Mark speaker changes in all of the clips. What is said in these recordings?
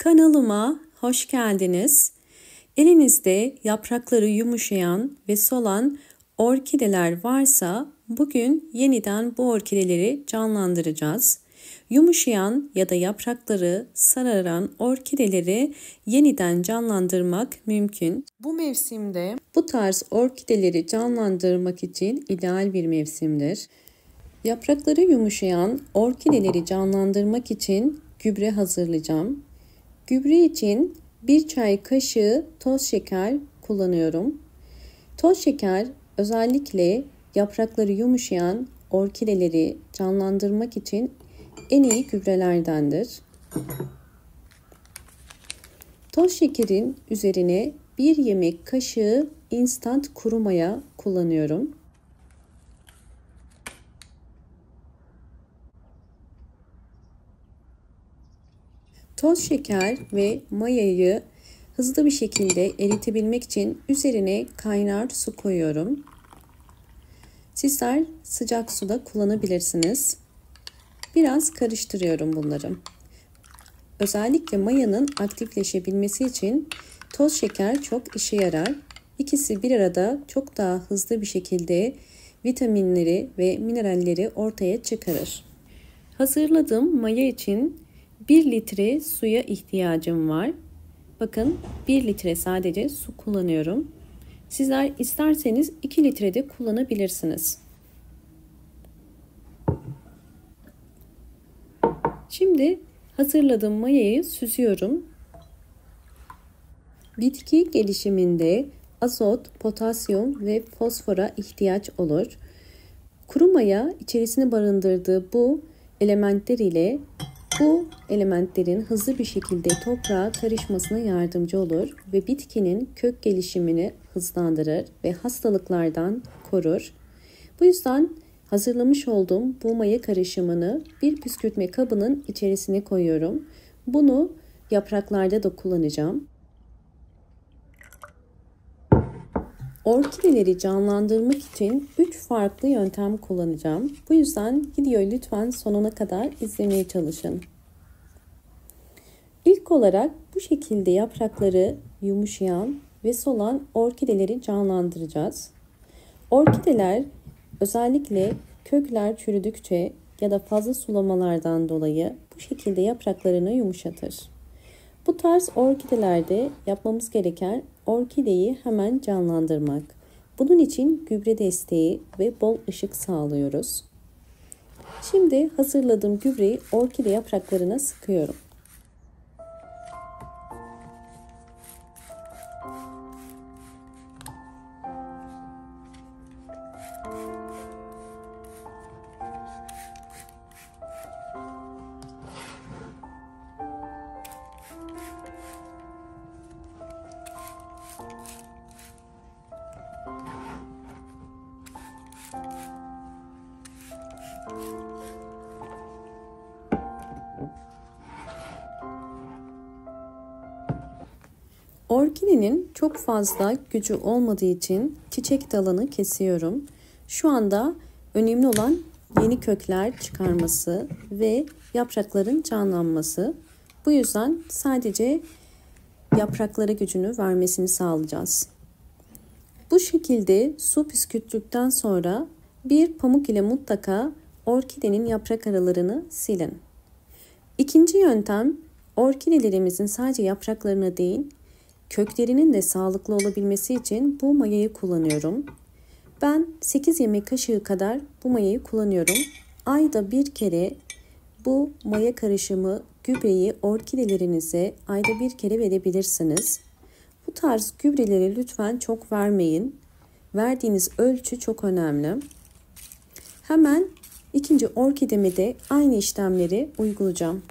Speaker 1: Kanalıma hoş geldiniz. Elinizde yaprakları yumuşayan ve solan orkideler varsa bugün yeniden bu orkideleri canlandıracağız. Yumuşayan ya da yaprakları sararan orkideleri yeniden canlandırmak mümkün. Bu mevsimde bu tarz orkideleri canlandırmak için ideal bir mevsimdir. Yaprakları yumuşayan orkideleri canlandırmak için gübre hazırlayacağım. Gübre için 1 çay kaşığı toz şeker kullanıyorum. Toz şeker özellikle yaprakları yumuşayan orkideleri canlandırmak için en iyi gübrelerdendir. Toz şekerin üzerine 1 yemek kaşığı instant kuru maya kullanıyorum. Toz şeker ve mayayı hızlı bir şekilde eritebilmek için üzerine kaynar su koyuyorum. Sizler sıcak suda kullanabilirsiniz. Biraz karıştırıyorum bunları. Özellikle mayanın aktifleşebilmesi için toz şeker çok işe yarar. İkisi bir arada çok daha hızlı bir şekilde vitaminleri ve mineralleri ortaya çıkarır. Hazırladığım maya için 1 litre suya ihtiyacım var. Bakın 1 litre sadece su kullanıyorum. Sizler isterseniz 2 litre de kullanabilirsiniz. Şimdi hazırladığım mayayı süzüyorum. Bitki gelişiminde azot, potasyum ve fosfora ihtiyaç olur. Kuru maya içerisine barındırdığı bu elementler ile bu elementlerin hızlı bir şekilde toprağa karışmasına yardımcı olur ve bitkinin kök gelişimini hızlandırır ve hastalıklardan korur. Bu yüzden hazırlamış olduğum bu maya karışımını bir püskürtme kabının içerisine koyuyorum. Bunu yapraklarda da kullanacağım. Orkideleri canlandırmak için 3 farklı yöntem kullanacağım. Bu yüzden videoyu lütfen sonuna kadar izlemeye çalışın. İlk olarak bu şekilde yaprakları yumuşayan ve solan orkideleri canlandıracağız. Orkideler özellikle kökler çürüdükçe ya da fazla sulamalardan dolayı bu şekilde yapraklarını yumuşatır. Bu tarz orkidelerde yapmamız gereken orkideyi hemen canlandırmak. Bunun için gübre desteği ve bol ışık sağlıyoruz. Şimdi hazırladığım gübreyi orkide yapraklarına sıkıyorum. Orkidenin çok fazla gücü olmadığı için çiçek dalını kesiyorum. Şu anda önemli olan yeni kökler çıkarması ve yaprakların canlanması. Bu yüzden sadece yapraklara gücünü vermesini sağlayacağız. Bu şekilde su püskürttükten sonra bir pamuk ile mutlaka orkidenin yaprak aralarını silin. İkinci yöntem, orkidelerimizin sadece yapraklarına değil, köklerinin de sağlıklı olabilmesi için bu mayayı kullanıyorum. Ben 8 yemek kaşığı kadar bu mayayı kullanıyorum. Ayda bir kere bu maya karışımı gübreyi orkidelerinize ayda bir kere verebilirsiniz. Bu tarz gübreleri lütfen çok vermeyin. Verdiğiniz ölçü çok önemli. Hemen ikinci orkideme de aynı işlemleri uygulayacağım.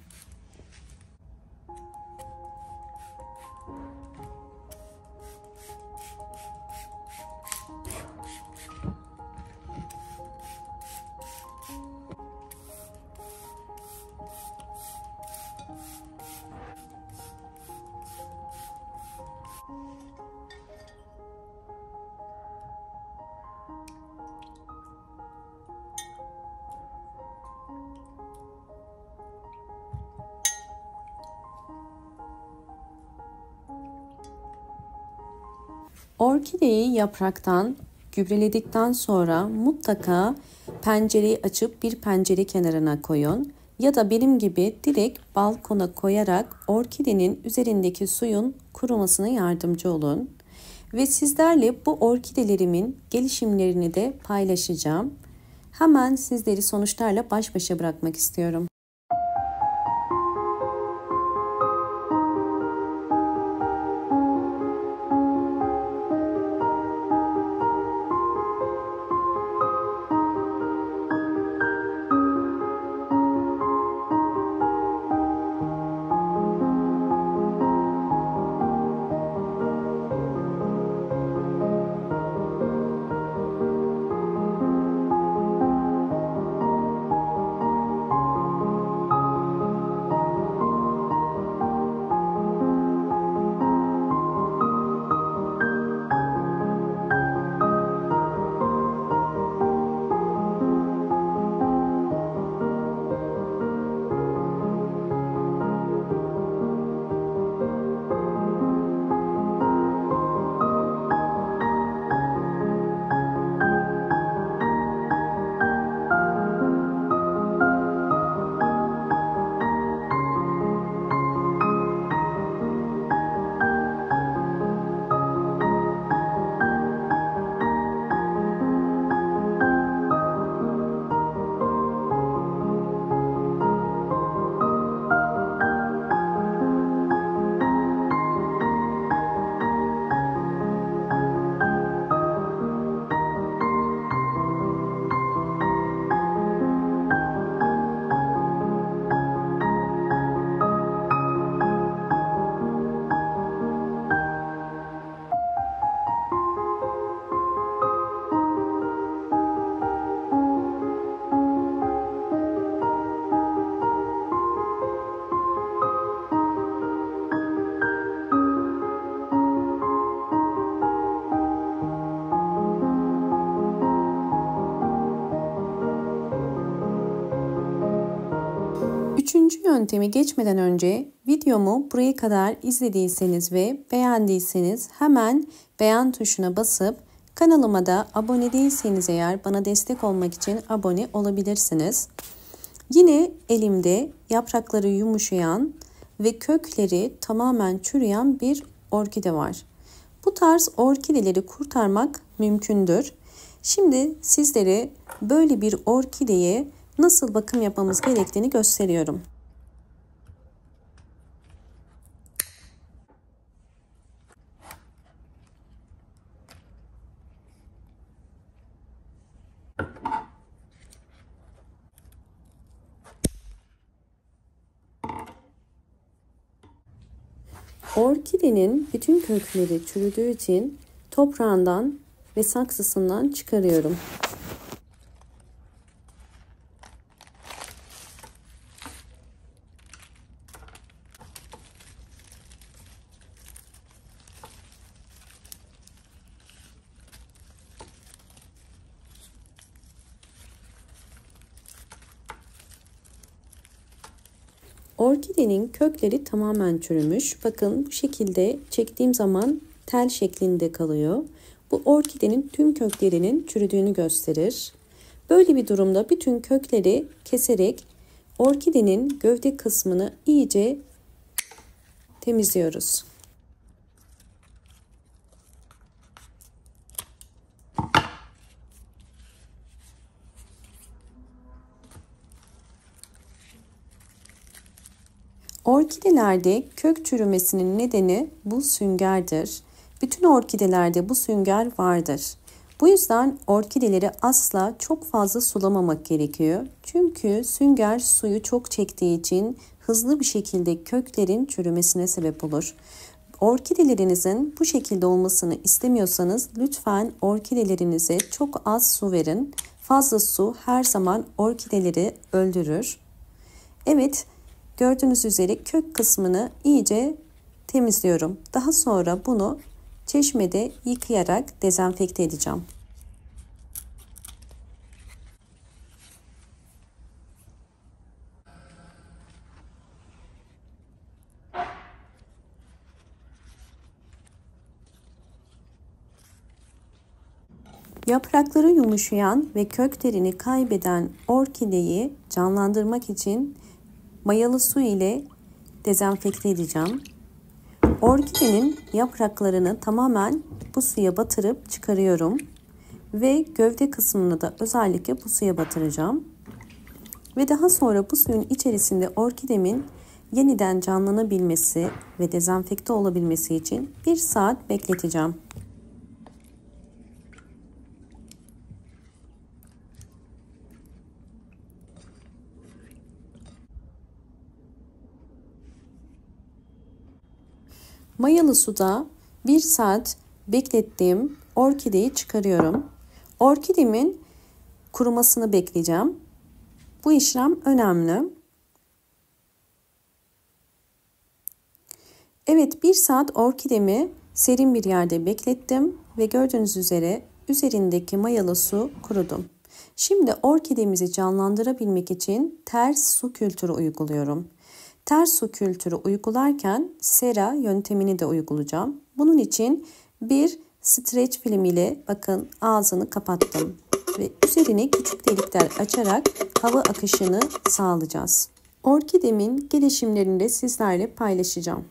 Speaker 1: Orkideyi yapraktan gübreledikten sonra mutlaka pencereyi açıp bir pencere kenarına koyun ya da benim gibi direkt balkona koyarak orkidenin üzerindeki suyun kurumasına yardımcı olun. Ve sizlerle bu orkidelerimin gelişimlerini de paylaşacağım. Hemen sizleri sonuçlarla baş başa bırakmak istiyorum. Üçüncü yöntemi geçmeden önce videomu buraya kadar izlediyseniz ve beğendiyseniz hemen beğen tuşuna basıp kanalıma da abone değilseniz eğer bana destek olmak için abone olabilirsiniz. Yine elimde yaprakları yumuşayan ve kökleri tamamen çürüyen bir orkide var. Bu tarz orkideleri kurtarmak mümkündür. Şimdi sizlere böyle bir orkideye nasıl bakım yapmamız gerektiğini gösteriyorum. Orkidenin bütün kökleri çürüdüğü için toprağından ve saksısından çıkarıyorum. Orkidenin kökleri tamamen çürümüş. Bakın bu şekilde çektiğim zaman tel şeklinde kalıyor. Bu orkidenin tüm köklerinin çürüdüğünü gösterir. Böyle bir durumda bütün kökleri keserek orkidenin gövde kısmını iyice temizliyoruz. Orkidelerde kök çürümesinin nedeni bu süngerdir. Bütün orkidelerde bu sünger vardır. Bu yüzden orkideleri asla çok fazla sulamamak gerekiyor. Çünkü sünger suyu çok çektiği için hızlı bir şekilde köklerin çürümesine sebep olur. Orkidelerinizin bu şekilde olmasını istemiyorsanız lütfen orkidelerinize çok az su verin. Fazla su her zaman orkideleri öldürür. Evet, gördüğünüz üzere kök kısmını iyice temizliyorum. Daha sonra bunu çeşmede yıkayarak dezenfekte edeceğim. Yaprakları yumuşayan ve köklerini kaybeden orkideyi canlandırmak için mayalı su ile dezenfekte edeceğim. Orkidenin yapraklarını tamamen bu suya batırıp çıkarıyorum ve gövde kısmını da özellikle bu suya batıracağım. Ve daha sonra bu suyun içerisinde orkidemin yeniden canlanabilmesi ve dezenfekte olabilmesi için 1 saat bekleteceğim. Mayalı suda 1 saat beklettiğim orkideyi çıkarıyorum. Orkidemin kurumasını bekleyeceğim. Bu işlem önemli. Evet, 1 saat orkidemi serin bir yerde beklettim ve gördüğünüz üzere üzerindeki mayalı su kurudu. Şimdi orkidemizi canlandırabilmek için ters su kültürü uyguluyorum. Ters su kültürü uygularken sera yöntemini de uygulayacağım. Bunun için bir streç film ile bakın ağzını kapattım ve üzerine küçük delikler açarak hava akışını sağlayacağız. Orkidemin gelişimlerini de sizlerle paylaşacağım.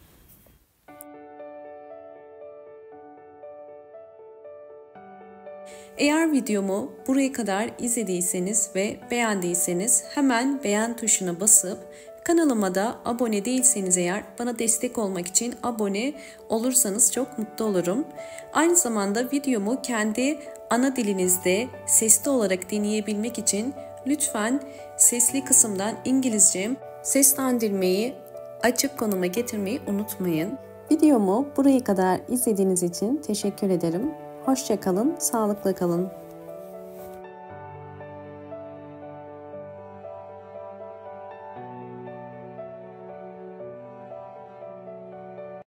Speaker 1: Eğer videomu buraya kadar izlediyseniz ve beğendiyseniz hemen beğen tuşuna basıp kanalıma da abone değilseniz eğer bana destek olmak için abone olursanız çok mutlu olurum. Aynı zamanda videomu kendi ana dilinizde sesli olarak dinleyebilmek için lütfen sesli kısımdan İngilizce seslendirmeyi açık konuma getirmeyi unutmayın. Videomu buraya kadar izlediğiniz için teşekkür ederim. Hoşça kalın, sağlıkla kalın.